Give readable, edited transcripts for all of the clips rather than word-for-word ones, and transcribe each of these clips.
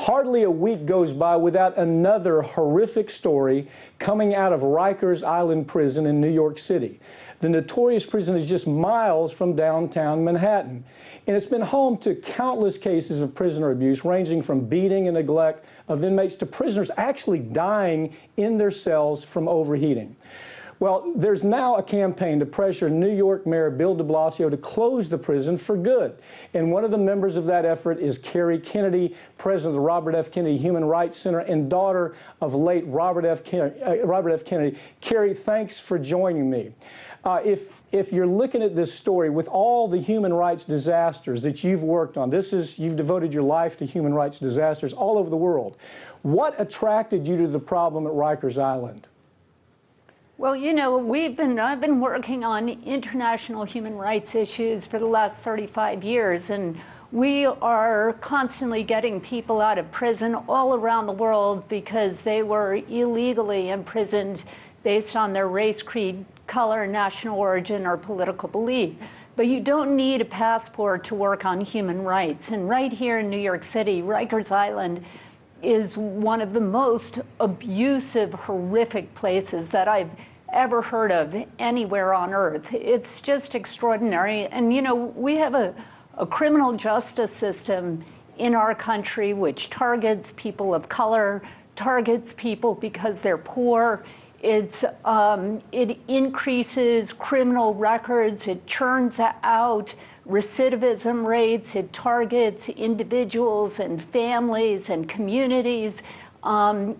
Hardly a week goes by without another horrific story coming out of Rikers Island Prison in New York City. The notorious prison is just miles from downtown Manhattan, and it's been home to countless cases of prisoner abuse, ranging from beating and neglect of inmates to prisoners actually dying in their cells from overheating. Well, there's now a campaign to pressure New York Mayor Bill de Blasio to close the prison for good. And one of the members of that effort is Kerry Kennedy, president of the Robert F. Kennedy Human Rights Center and daughter of late Robert F. Kennedy. Kerry, thanks for joining me. If you're looking at this story with all the human rights disasters that you've worked on, you've devoted your life to human rights disasters all over the world. What attracted you to the problem at Rikers Island? Well, you know, I've been working on international human rights issues for the last 35 years, and we are constantly getting people out of prison all around the world because they were illegally imprisoned based on their race, creed, color, national origin, or political belief. But you don't need a passport to work on human rights. And right here in New York City, Rikers Island is one of the most abusive, horrific places that I've ever heard of anywhere on earth. It's just extraordinary. And, you know, we have a criminal justice system in our country which targets people of color, targets people because they're poor. It increases criminal records. It churns out recidivism rates. It targets individuals and families and communities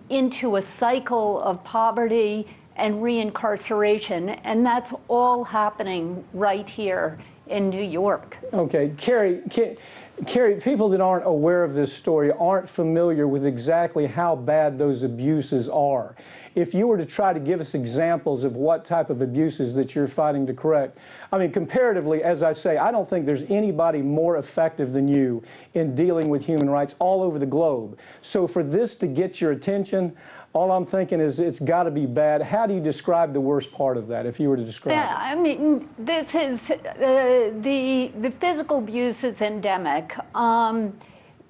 into a cycle of poverty and reincarceration. And that's all happening right here in New York. Okay, Kerry, people that aren't aware of this story aren't familiar with exactly how bad those abuses are. If you were to try to give us examples of what type of abuses that you're fighting to correct, I mean, comparatively, as I say, I don't think there's anybody more effective than you in dealing with human rights all over the globe. So for this to get your attention, all I'm thinking is it's got to be bad. How do you describe the worst part of that, if you were to describe it? Yeah, I mean, this is, the physical abuse is endemic.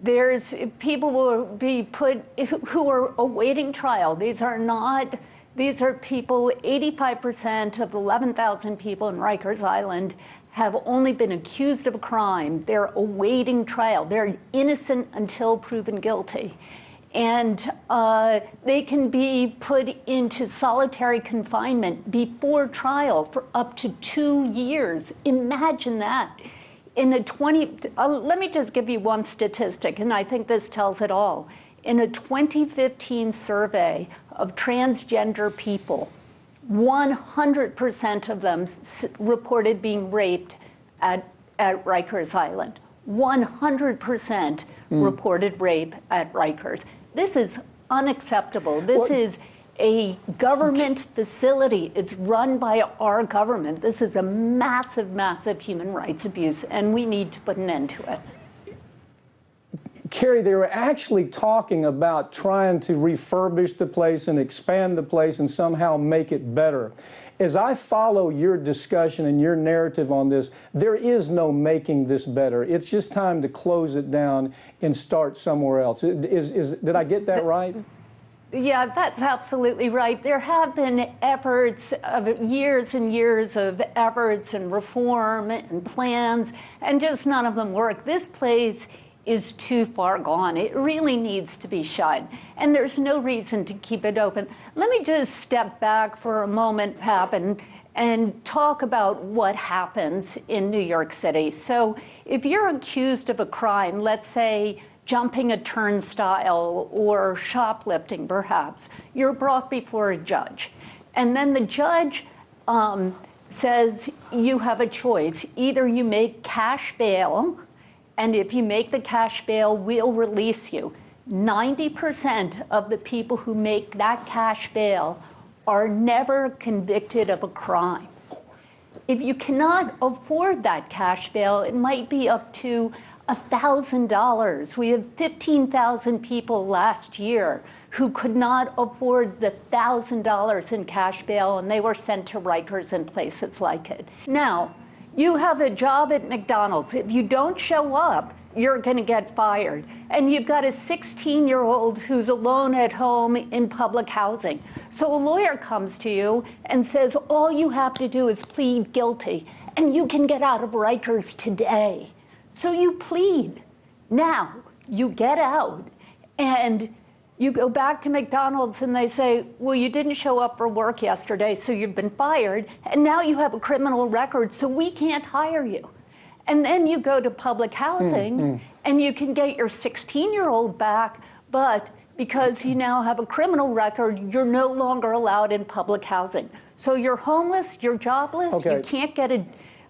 There's people will be put who are awaiting trial. These are people, 85% of the 11,000 people in Rikers Island have only been accused of a crime. They're awaiting trial. They're innocent until proven guilty. And they can be put into solitary confinement before trial for up to 2 years. Imagine that. Let me just give you one statistic, and I think this tells it all. In a 2015 survey of transgender people, 100% of them reported being raped at Rikers Island. 100% reported rape at Rikers. This is unacceptable. This is a government facility. It's run by our government. This is a massive, massive human rights abuse, and we need to put an end to it. Kerry, they were actually talking about trying to refurbish the place and expand the place and somehow make it better. As I follow your discussion and your narrative on this, there is no making this better. It's just time to close it down and start somewhere else. Did I get that right? Yeah, that's absolutely right. There have been efforts of years and years of efforts and reform and plans, and just none of them work. This place is too far gone. It really needs to be shut, and there's no reason to keep it open. Let me just step back for a moment, Pap, and talk about what happens in New York City. So if you're accused of a crime, let's say jumping a turnstile or shoplifting, perhaps, you're brought before a judge. And then the judge says you have a choice. Either you make cash bail, and if you make the cash bail, we'll release you. 90% of the people who make that cash bail are never convicted of a crime. If you cannot afford that cash bail, it might be up to $1,000. We have 15,000 people last year who could not afford the $1,000 in cash bail, and they were sent to Rikers and places like it. Now, You have a job at McDonald's. If you don't show up, you're going to get fired. And you've got a 16-year-old who's alone at home in public housing. So a lawyer comes to you and says, all you have to do is plead guilty, and you can get out of Rikers today. So you plead. Now, you get out, and you go back to McDonald's and they say, well, you didn't show up for work yesterday, so you've been fired, and now you have a criminal record, so we can't hire you. And then you go to public housing, and you can get your 16-year-old back, but because you now have a criminal record, you're no longer allowed in public housing. So you're homeless, you're jobless, you can't get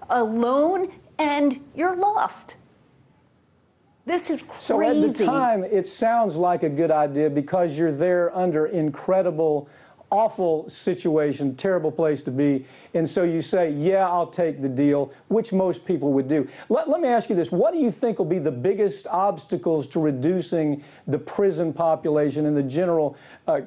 a loan, and you're lost. This is crazy. So at the time, it sounds like a good idea because you're there under incredible, awful situation, terrible place to be. And so you say, yeah, I'll take the deal, which most people would do. Let me ask you this. What do you think will be the biggest obstacles to reducing the prison population and the general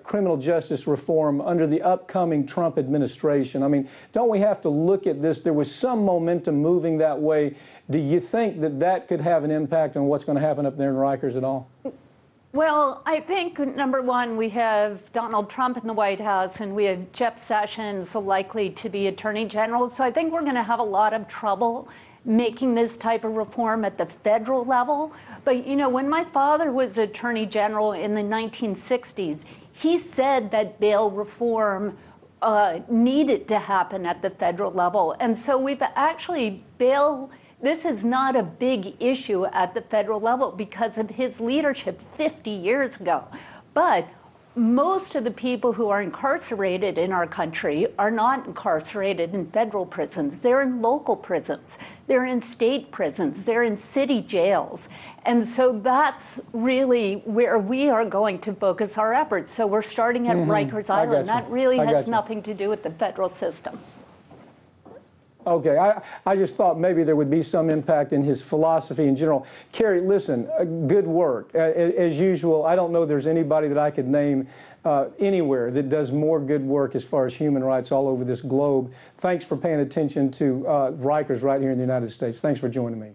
criminal justice reform under the upcoming Trump administration? I mean, don't we have to look at this? There was some momentum moving that way. Do you think that that could have an impact on what's going to happen up there in Rikers at all? Well, I think, number one, we have Donald Trump in the White House, and we have Jeff Sessions likely to be Attorney General. So I think we're going to have a lot of trouble making this type of reform at the federal level. But, you know, when my father was Attorney General in the 1960s, he said that bail reform needed to happen at the federal level. And so we've actually this is not a big issue at the federal level because of his leadership 50 years ago. But most of the people who are incarcerated in our country are not incarcerated in federal prisons. They're in local prisons. They're in state prisons. They're in city jails. And so that's really where we are going to focus our efforts. So we're starting at Rikers Island. That really has nothing to do with the federal system. Okay, I just thought maybe there would be some impact in his philosophy in general. Carrie, listen, good work. As usual, I don't know there's anybody that I could name anywhere that does more good work as far as human rights all over this globe. Thanks for paying attention to Rikers right here in the United States. Thanks for joining me.